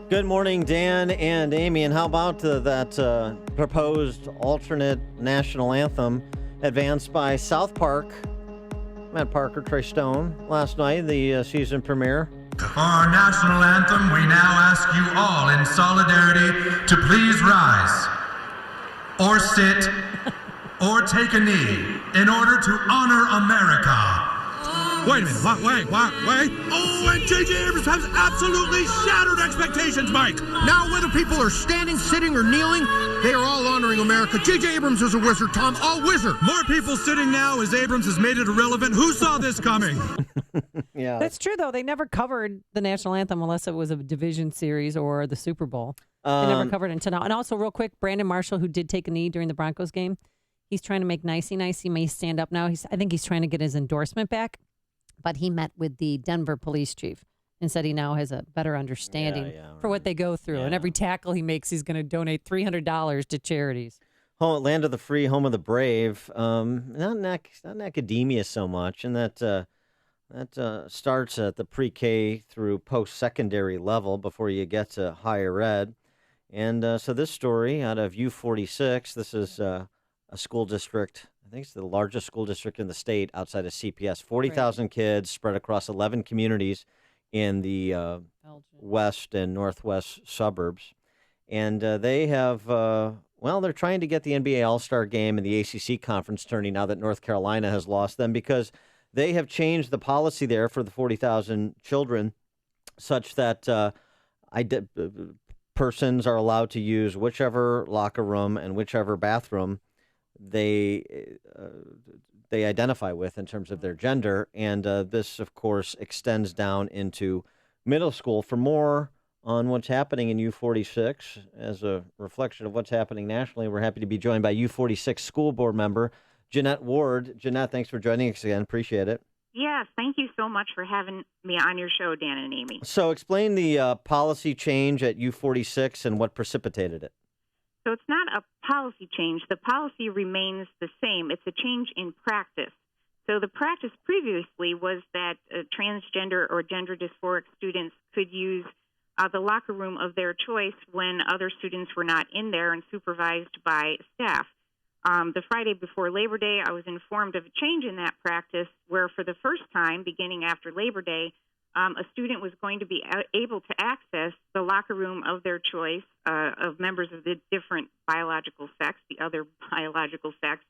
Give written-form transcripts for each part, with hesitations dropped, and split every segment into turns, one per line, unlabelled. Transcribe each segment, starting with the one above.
Good morning, Dan and Amy. And how about that proposed alternate national anthem advanced by South Park, Matt Parker, Trey Stone, last night, the season premiere?
For our national anthem, we now ask you all in solidarity to please rise, or sit, or take a knee in order to honor America.
Wait a minute. Wait. Oh, and J.J. Abrams has absolutely shattered expectations, Mike.
Now, whether people are standing, sitting, or kneeling, they are all honoring America. J.J. Abrams is a wizard, Tom. All wizard.
More people sitting now as Abrams has made it irrelevant. Who saw this coming?
Yeah.
That's true, though. They never covered the national anthem unless it was a division series or the Super Bowl. They never covered it until now. And also, real quick, Brandon Marshall, who did take a knee during the Broncos game, he's trying to make nicey. He may stand up now. I think he's trying to get his endorsement back. But he met with the Denver police chief and said he now has a better understanding for what they go through. And every tackle he makes, he's going to donate $300 to charities.
Land of the free, home of the brave. Not in academia so much, and that starts at the pre-K through post-secondary level before you get to higher ed. And so this story out of U46, this is a school district. I think it's the largest school district in the state outside of CPS. 40,000 kids spread across 11 communities in the west and northwest suburbs. And they have, they're trying to get the NBA All-Star Game and the ACC Conference tourney now that North Carolina has lost them, because they have changed the policy there for the 40,000 children such that persons are allowed to use whichever locker room and whichever bathroom they identify with in terms of their gender. And this, of course, extends down into middle school. For more on what's happening in U46 as a reflection of what's happening nationally, we're happy to be joined by U46 school board member Jeanette Ward. Jeanette, thanks for joining us again. Appreciate it.
Yes, thank you so much for having me on your show, Dan and Amy.
So explain the policy change at U46 and what precipitated it.
So it's not a policy change. The policy remains the same. It's a change in practice. So the practice previously was that transgender or gender dysphoric students could use the locker room of their choice when other students were not in there and supervised by staff. The Friday before Labor Day, I was informed of a change in that practice where for the first time, beginning after Labor Day, a student was going to be able to access the locker room of their choice of members of the different biological sex, the other biological sex,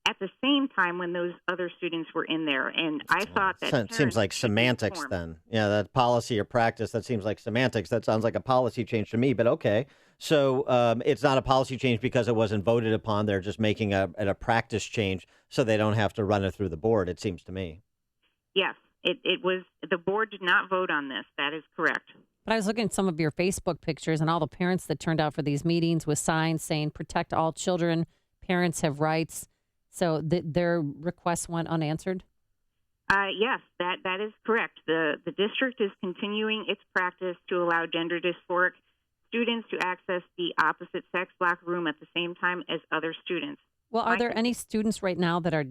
at the same time when those other students were in there. And I thought that
seems like semantics then. Yeah, that policy or practice, that seems like semantics. That sounds like a policy change to me, but okay. So it's not a policy change because it wasn't voted upon. They're just making a practice change so they don't have to run it through the board, it seems to me.
Yes. It was, the board did not vote on this. That is correct.
But I was looking at some of your Facebook pictures and all the parents that turned out for these meetings with signs saying protect all children, parents have rights. So their requests went unanswered?
Yes, that is correct. The district is continuing its practice to allow gender dysphoric students to access the opposite sex locker room at the same time as other students.
Well, are there any students right now that are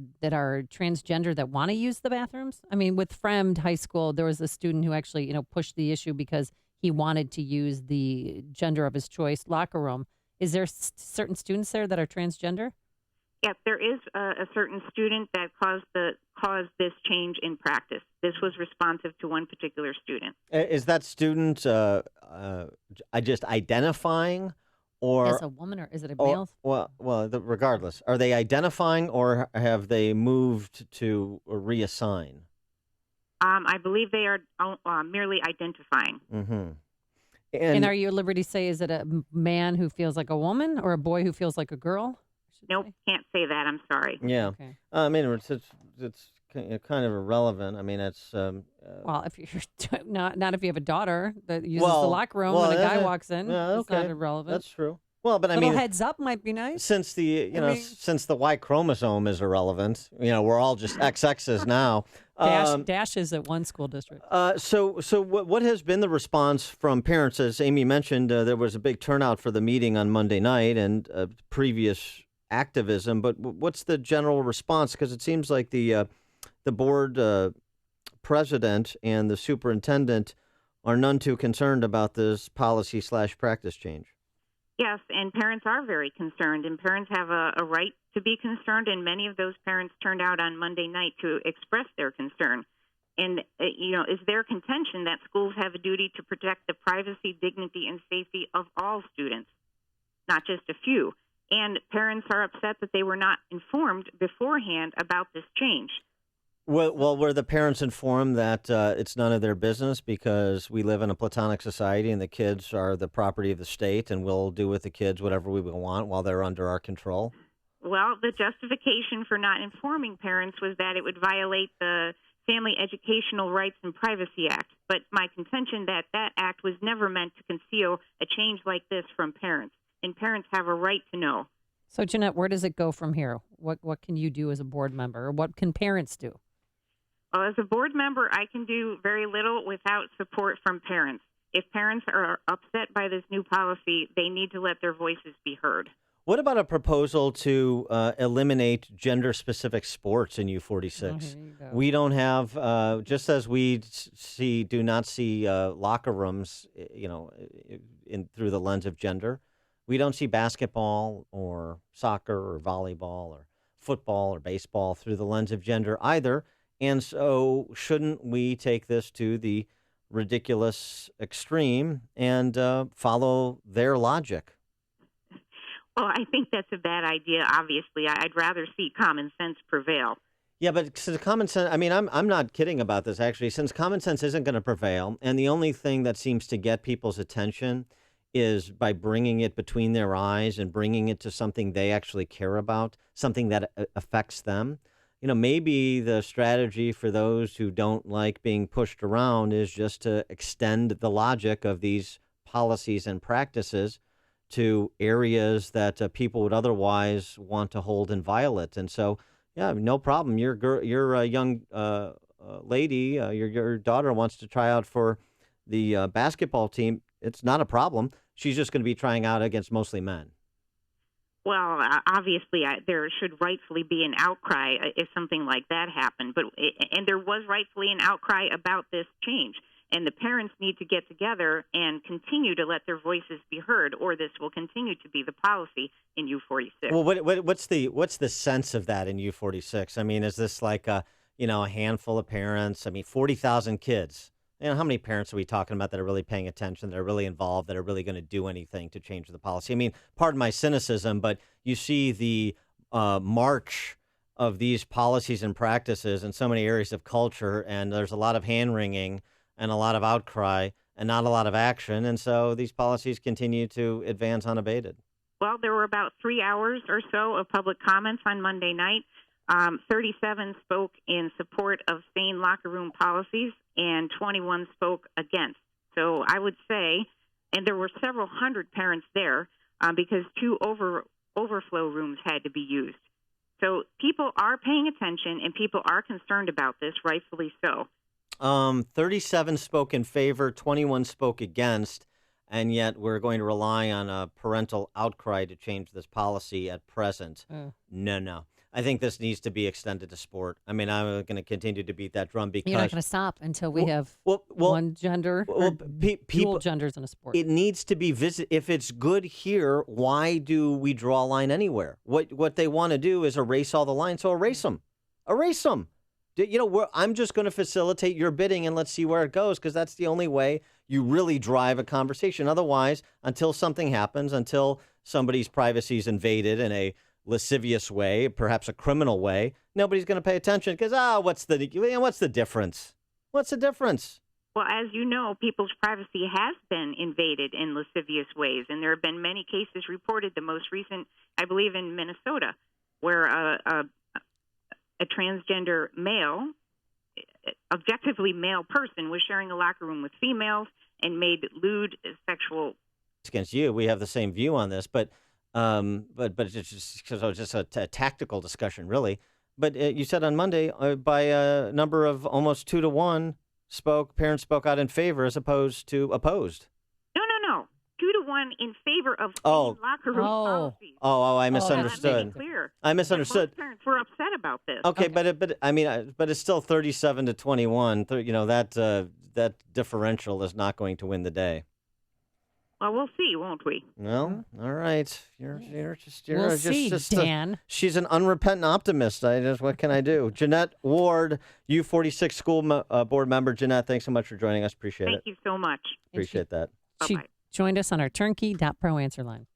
transgender that want to use the bathrooms? I mean, with Fremd High School, there was a student who actually, pushed the issue because he wanted to use the gender of his choice locker room. Is there certain students there that are transgender?
Yes, there is a certain student that caused this change in practice. This was responsive to one particular student.
Is that student just identifying? Or
as a woman, or is it a male?
Regardless, are they identifying or have they moved to reassign?
I believe they are merely identifying.
Mm-hmm.
And are you at liberty to say, is it a man who feels like a woman or a boy who feels like a girl?
Nope, can't say that. I'm sorry.
Yeah.
Okay.
I mean, it's kind of irrelevant. I mean, it's...
well, if you're not if you have a daughter that uses the locker room when a guy walks in, it's not irrelevant.
That's true. Well, but I
little
mean,
heads up might be nice.
Since since the Y chromosome is irrelevant, we're all just XXs now.
Dashes at one school district.
So what has been the response from parents? As Amy mentioned, there was a big turnout for the meeting on Monday night and previous activism. But what's the general response? Because it seems like the board president and the superintendent are none too concerned about this policy/practice change.
Yes, and parents are very concerned, and parents have a right to be concerned, and many of those parents turned out on Monday night to express their concern. And, is their contention that schools have a duty to protect the privacy, dignity, and safety of all students, not just a few. And parents are upset that they were not informed beforehand about this change.
Well, were the parents informed that it's none of their business because we live in a platonic society and the kids are the property of the state and we'll do with the kids whatever we want while they're under our control?
Well, the justification for not informing parents was that it would violate the Family Educational Rights and Privacy Act. But my contention that act was never meant to conceal a change like this from parents, and parents have a right to know.
So, Jeanette, where does it go from here? What can you do as a board member, or what can parents do?
Well, as a board member, I can do very little without support from parents. If parents are upset by this new policy, they need to let their voices be heard.
What about a proposal to eliminate gender-specific sports in U46? We don't have, just as we do not see locker rooms, through the lens of gender. We don't see basketball or soccer or volleyball or football or baseball through the lens of gender either. And so shouldn't we take this to the ridiculous extreme and follow their logic?
Well, I think that's a bad idea, obviously. I'd rather see common sense prevail.
Yeah, but since common sense, I'm not kidding about this, actually. Since common sense isn't going to prevail, and the only thing that seems to get people's attention is by bringing it between their eyes and bringing it to something they actually care about, something that affects them. Maybe the strategy for those who don't like being pushed around is just to extend the logic of these policies and practices to areas that people would otherwise want to hold inviolate. And so, yeah, no problem. You're a young lady. Your daughter wants to try out for the basketball team. It's not a problem. She's just going to be trying out against mostly men.
Well, obviously, there should rightfully be an outcry if something like that happened. And there was rightfully an outcry about this change. And the parents need to get together and continue to let their voices be heard, or this will continue to be the policy in U46.
Well, what's the sense of that in U46? I mean, is this like a handful of parents? 40,000 kids. How many parents are we talking about that are really paying attention, that are really involved, that are really going to do anything to change the policy? Pardon my cynicism, but you see the march of these policies and practices in so many areas of culture, and there's a lot of hand-wringing and a lot of outcry and not a lot of action, and so these policies continue to advance unabated.
Well, there were about 3 hours or so of public comments on Monday night. 37 spoke in support of sane locker room policies, and 21 spoke against. So I would say, and there were several hundred parents there because 2 overflow rooms had to be used. So people are paying attention, and people are concerned about this, rightfully so.
37 spoke in favor, 21 spoke against, and yet we're going to rely on a parental outcry to change this policy at present. No. I think this needs to be extended to sport. I'm going to continue to beat that drum because...
You're not going to stop until we have one gender, dual genders in a sport.
It needs to be if it's good here, why do we draw a line anywhere? What they want to do is erase all the lines, so erase them. Erase them. I'm just going to facilitate your bidding and let's see where it goes, because that's the only way you really drive a conversation. Otherwise, until something happens, until somebody's privacy is invaded in a lascivious way, perhaps a criminal way, nobody's going to pay attention because, what's the difference? What's the difference?
Well, as you know, people's privacy has been invaded in lascivious ways, and there have been many cases reported, the most recent, I believe, in Minnesota, where a transgender male, objectively male person, was sharing a locker room with females and made lewd sexual.
Against you, we have the same view on this, but it's just a tactical discussion, really. But you said on Monday, by a number of almost 2-1, parents spoke out in favor as opposed to opposed.
No. 2-1 in favor of locker room policies.
I misunderstood.
Clear.
I misunderstood.
Most parents were upset about this.
Okay. But it's still 37-21. that differential is not going to win the day.
Well, we'll see, won't we?
No, all right. You're
We'll see, Dan.
She's an unrepentant optimist. What can I do? Jeanette Ward, U46 school board member. Jeanette, thanks so much for joining us. Appreciate it.
Thank you so much.
Appreciate that.
She
Bye-bye.
joined us on our turnkey.pro answer line.